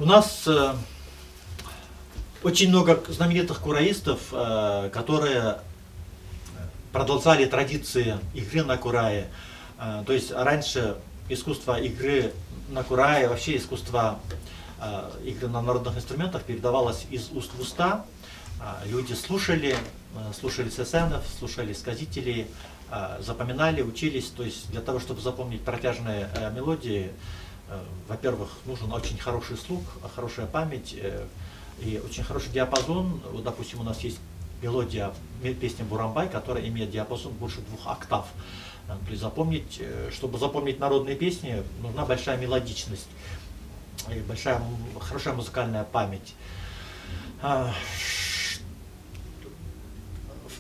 нас очень много знаменитых кураистов, которые продолжали традиции игры на курае. То есть раньше искусство игры на курае, вообще искусство игры на народных инструментах передавалось из уст в уста. Люди слушали сесенов, слушали сказителей, запоминали, учились. То есть для того, чтобы запомнить протяжные мелодии, во-первых, нужен очень хороший слух, хорошая память и очень хороший диапазон. Вот, допустим, у нас есть мелодия песни Бурамбай, которая имеет диапазон больше 2 октав. То есть запомнить, чтобы запомнить народные песни, нужна большая мелодичность и хорошая музыкальная память. В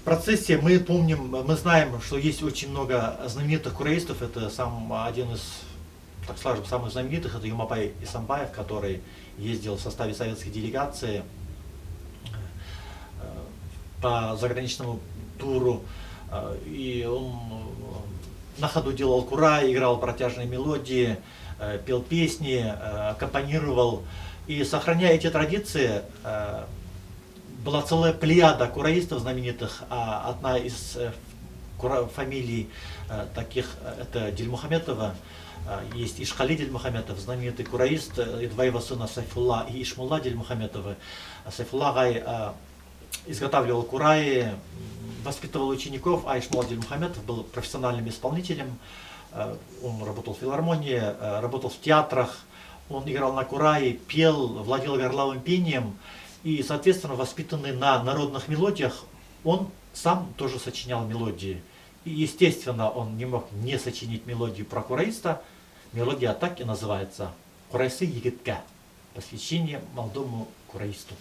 процессе мы знаем, что есть очень много знаменитых кураистов. Это один из, так скажем, самых знаменитых, это Юмабай Исамбаев, который ездил в составе советской делегации по заграничному туру. И он на ходу делал курай, играл протяжные мелодии, пел песни, аккомпанировал. И сохраняя эти традиции, была целая плеяда кураистов знаменитых. Одна из фамилий таких, это Дильмухаметова. Есть Ишхали Дильмухаметов, знаменитый кураист, и 2 его сына Сайфулла и Ишмулла Дильмухаметовы. Сайфулла Гай изготавливал кураи, воспитывал учеников, а Ишмулла Дильмухаметов был профессиональным исполнителем. Он работал в филармонии, работал в театрах, он играл на курае, пел, владел горловым пением. И, соответственно, воспитанный на народных мелодиях, он сам тоже сочинял мелодии. И, естественно, он не мог не сочинить мелодию про кураиста. Мелодия так и называется «Курайсы егитке», посвящение молодому кураисту.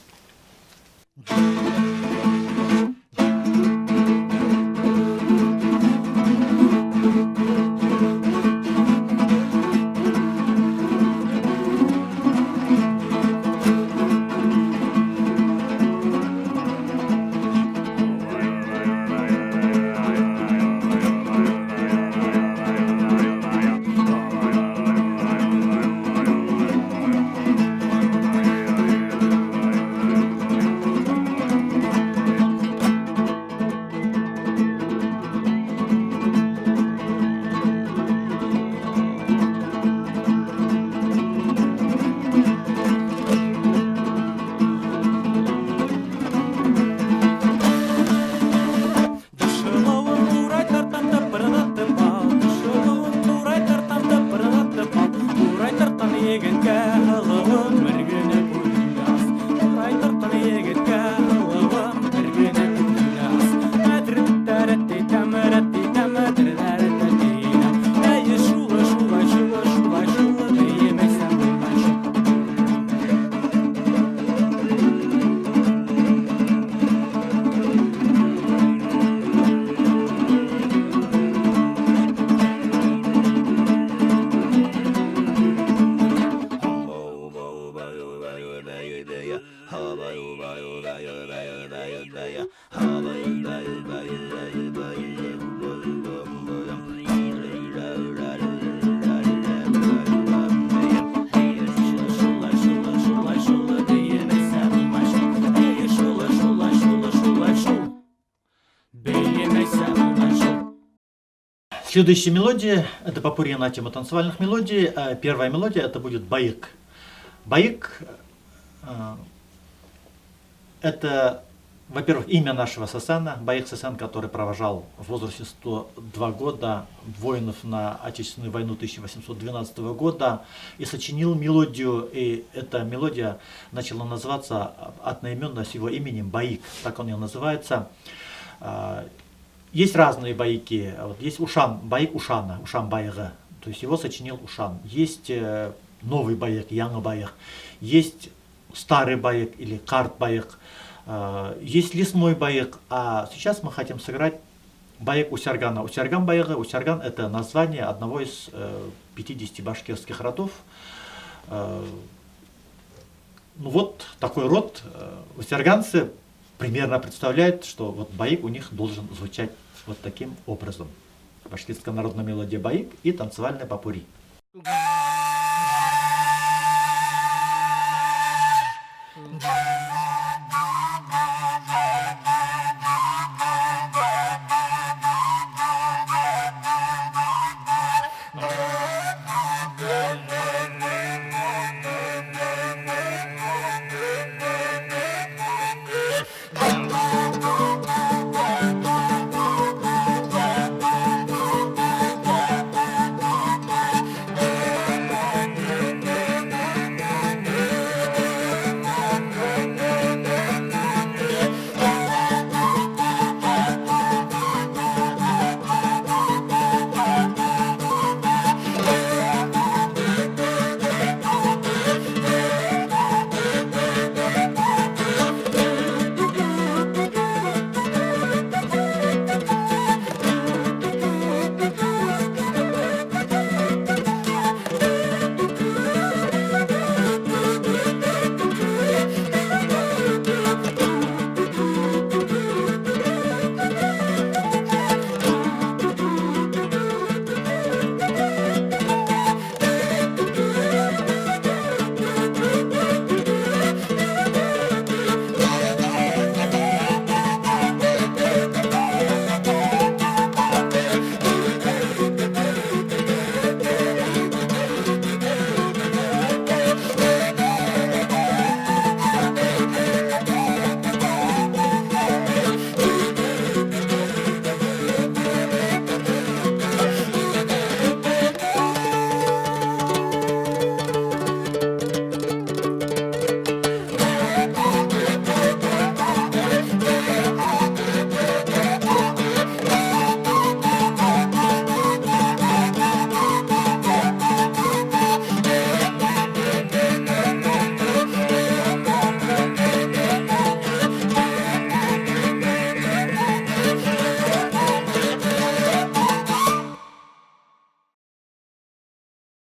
Следующая мелодия – это попурри на тему танцевальных мелодий. Первая мелодия – это будет баик. Баик – это, во-первых, имя нашего сесена, Баик Сесен, который провожал в возрасте 102 года воинов на Отечественную войну 1812 года и сочинил мелодию, и эта мелодия начала называться одноименно с его именем Баик, так он и называется. Есть разные баики. Вот есть Ушан, баик Ушана, Ушан Байга, то есть его сочинил Ушан. Есть новый баик, Яңы баик. Есть старый баик или карт баик. Есть лесной баик. А сейчас мы хотим сыграть баик Усяргана. Усярган баига. Усярган — это название одного из 50 башкирских родов. Ну вот такой род. Усярганцы примерно представляют, что вот баик у них должен звучать вот таким образом. Башкирская народная мелодия баик и танцевальная попурри.